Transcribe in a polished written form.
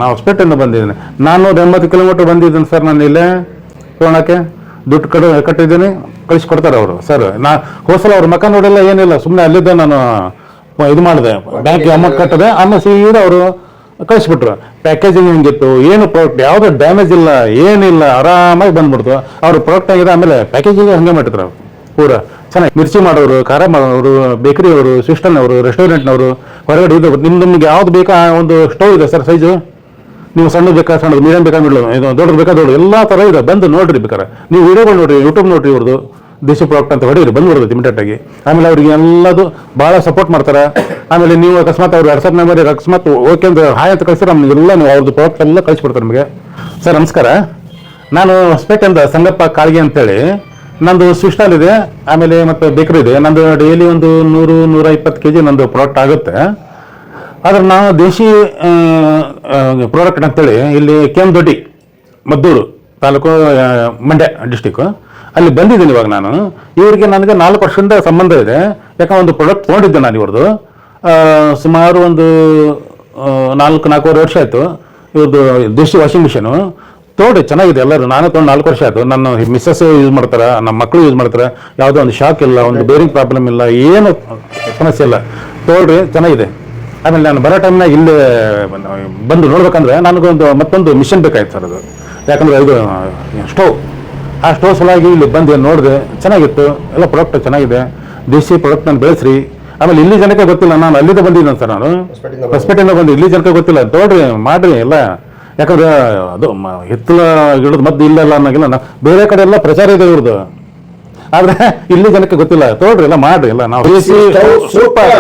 ನಾವು ಹೊಸಪೇಟೆಯಿಂದ ಬಂದಿದ್ದೀನಿ. 480 ಕಿಲೋಮೀಟರ್ ಬಂದಿದ್ದೀನಿ ಸರ್. ನಾನು ಇಲ್ಲೇ ತೊಗೊಳಕ್ಕೆ ದುಡ್ಡು ಕಟ್ಟಿದ್ದೀನಿ, ಕಳಿಸ್ಕೊಡ್ತಾರೆ ಅವರು. ಸರ್ ಹೋಸಲ ಅವ್ರ ಮಕ್ಕ ನೋಡಿಲ್ಲ, ಏನಿಲ್ಲ, ಸುಮ್ಮನೆ ಅಲ್ಲಿದ್ದೆ ನಾನು ಇದು ಮಾಡಿದೆ, ಬ್ಯಾಂಕ್ಗೆ ಅಮೌಂಟ್ ಕಟ್ಟಿದೆ. ಆಮೇಲೆ ಸೀದಾ ಅವರು ಕಳಿಸ್ಬಿಟ್ರು. ಪ್ಯಾಕೇಜಿಂಗ್ ಹೆಂಗಿತ್ತು, ಏನು ಪ್ರಾಡಕ್ಟ್ ಯಾವುದೋ ಡ್ಯಾಮೇಜ್ ಇಲ್ಲ, ಏನಿಲ್ಲ, ಆರಾಮಾಗಿ ಬಂದ್ಬಿಡ್ತು. ಅವ್ರ ಪ್ರಾಡಕ್ಟ್ ಆಗಿದೆ. ಆಮೇಲೆ ಪ್ಯಾಕೇಜಿಂಗ್ ಹಂಗೆ ಮಾಡಿದ್ರು ಪೂರ ಚೆನ್ನಾಗಿ. ಮಿರ್ಚಿ ಮಾಡೋರು, ಖಾರ ಮಾಡೋರು, ಬೇಕರಿ ಅವರು, ಸಿಸ್ಟನ್ ಅವರು, ರೆಸ್ಟೋರೆಂಟ್ನವರು, ಹೊರಗಡೆ ಇದು ನಿಮ್ಗೆ ಯಾವ್ದು ಬೇಕಾ ಒಂದು ಸ್ಟವ್ ಇದೆ ಸರ್, ಸೈಜು ನೀವು ಸಣ್ಣ ಬೇಕಾ ಸಣ್ಣದು, ಮೀಡಿಯಂ ಬೇಕಾ ಮಿಡ್ಲು, ಇದು ದೊಡ್ಡದು ಬೇಕಾ ದೊಡ್ಡದು, ಎಲ್ಲ ಥರ ಇದೆ. ಬಂದು ನೋಡ್ರಿ ಬೇಕಾರೆ ನೀವು ವಿಡಿಯೋಗಳು ನೋಡ್ರಿ, ಯೂಟ್ಯೂಬ್ ನೋಡ್ರಿ, ಇವ್ರದ್ದು ದೇಶಿ ಪ್ರಾಡಕ್ಟ್ ಅಂತ ಹೊಡೀರಿ, ಬಂದ್ಬಿಡ್ತದೆ ಇಮಿಡಿಯೇಟ್ ಆಗಿ. ಆಮೇಲೆ ಅವ್ರಿಗೆ ಎಲ್ಲದು ಭಾಳ ಸಪೋರ್ಟ್ ಮಾಡ್ತಾರೆ. ಆಮೇಲೆ ನೀವು ಅಕಸ್ಮಾತ್ ಅವ್ರು ವಾಟ್ಸಪ್ ನಂಬರ್ ಅಕಸ್ಮಾತ್ ಓಕೆ ಅಂತ ಹಾಯ್ ಅಂತ ಕಳಿಸಿದ್ರೆ ನಮಗೆಲ್ಲ ನೀವು ಅವ್ರದ್ದು ಪ್ರಾಡಕ್ಟ್ ಎಲ್ಲ ಕಳಿಸ್ಬಿಡ್ತಾರೆ ನಿಮಗೆ. ಸರ್ ನಮಸ್ಕಾರ, ನಾನು ಹೊಸಪೇಟೆಯಿಂದ ಸಂಗಪ್ಪ ಕಾಳ್ಗೆ ಅಂತೇಳಿ. ನಂದು ಸ್ವೀಟ್ ಸ್ಟಾಲ್ ಇದೆ, ಆಮೇಲೆ ಮತ್ತು ಬೇಕರಿ ಇದೆ. ನಂದು ಡೈಲಿ ಒಂದು 100-120 kg ನಂದು ಪ್ರಾಡಕ್ಟ್ ಆಗುತ್ತೆ. ಆದ್ರೆ ನಾವು ದೇಶಿ ಪ್ರಾಡಕ್ಟ್ ಅಂತೇಳಿ ಇಲ್ಲಿ ಕೆಮ್ಮದೊಡ್ಡಿ, ಮದ್ದೂರು ತಾಲೂಕು, ಮಂಡ್ಯ ಡಿಸ್ಟಿಕ್ಕು, ಅಲ್ಲಿ ಬಂದಿದ್ದೀನಿ ಇವಾಗ ನಾನು. ಇವರಿಗೆ ನನಗೆ 4 ವರ್ಷದಿಂದ ಸಂಬಂಧ ಇದೆ. ಯಾಕಂದ್ರೆ ಒಂದು ಪ್ರಾಡಕ್ಟ್ ತೊಗೊಂಡಿದ್ದೆ ನಾನು ಇವ್ರದ್ದು, ಸುಮಾರು ಒಂದು 4-4.5 ವರ್ಷ ಆಯಿತು. ಇವ್ರದ್ದು ದೇಶಿ ವಾಷಿಂಗ್ ಮಿಷಿನು ತೊಗೊಂಡು ಚೆನ್ನಾಗಿದೆ. ಎಲ್ಲರೂ ನಾನು ತೊಗೊಂಡು 4 ವರ್ಷ ಆಯಿತು. ನನ್ನ ಮಿಸ್ಸಸ್ ಯೂಸ್ ಮಾಡ್ತಾರೆ, ನಮ್ಮ ಮಕ್ಕಳು ಯೂಸ್ ಮಾಡ್ತಾರೆ. ಯಾವುದೋ ಒಂದು ಶಾಕ್ ಇಲ್ಲ, ಒಂದು ಬೇರಿಂಗ್ ಪ್ರಾಬ್ಲಮ್ ಇಲ್ಲ, ಏನು ಸಮಸ್ಯೆ ಇಲ್ಲ. ತೊಗೊಳ್ರಿ, ಚೆನ್ನಾಗಿದೆ. ಆಮೇಲೆ ನಾನು ಬರೋ ಟೈಮ್ನಾಗ ಇಲ್ಲಿ ಬಂದು ನೋಡ್ಬೇಕಂದ್ರೆ ನನಗೊಂದು ಮತ್ತೊಂದು ಮಿಷನ್ ಬೇಕಾಯ್ತು ಸರ್. ಅದು ಯಾಕಂದರೆ ಇದು ಸ್ಟೋವ್, ಆ ಸ್ಟೋವ್ ಸಲುವಾಗಿ ಇಲ್ಲಿ ಬಂದು ನೋಡಿದೆ, ಚೆನ್ನಾಗಿತ್ತು. ಎಲ್ಲ ಪ್ರಾಡಕ್ಟ್ ಚೆನ್ನಾಗಿದೆ, ದೇಶಿ ಪ್ರಾಡಕ್ಟ್ ನಾನು ಬೆಳೆಸ್ರಿ. ಆಮೇಲೆ ಇಲ್ಲಿ ಜನಕ್ಕೆ ಗೊತ್ತಿಲ್ಲ, ನಾನು ಅಲ್ಲಿಂದ ಬಂದಿದ್ದೇನೆ ಸರ್. ನಾನು ಹೊಸಪೇಟೆಯಿಂದ ಬಂದು ಇಲ್ಲಿ ಜನಕ್ಕೆ ಗೊತ್ತಿಲ್ಲ. ತೊಗೊಳ್ರಿ, ಮಾಡಿರಿ ಎಲ್ಲ. ಯಾಕಂದ್ರೆ ಅದು ಹಿತ್ತಲ ಗಿಡದ ಮದ್ದು ಇಲ್ಲ ಅನ್ನೋಂಗಿಲ್ಲ. ಬೇರೆ ಕಡೆ ಎಲ್ಲ ಪ್ರಚಾರ ಇದೆ ಇವ್ರದ್ದು, ಆದರೆ ಇಲ್ಲಿ ಜನಕ್ಕೆ ಗೊತ್ತಿಲ್ಲ. ತೊಗೊಳ್ರಿ, ಎಲ್ಲ ಮಾಡಿರಿ ಎಲ್ಲ. ನಾವು ಸೂಪರ್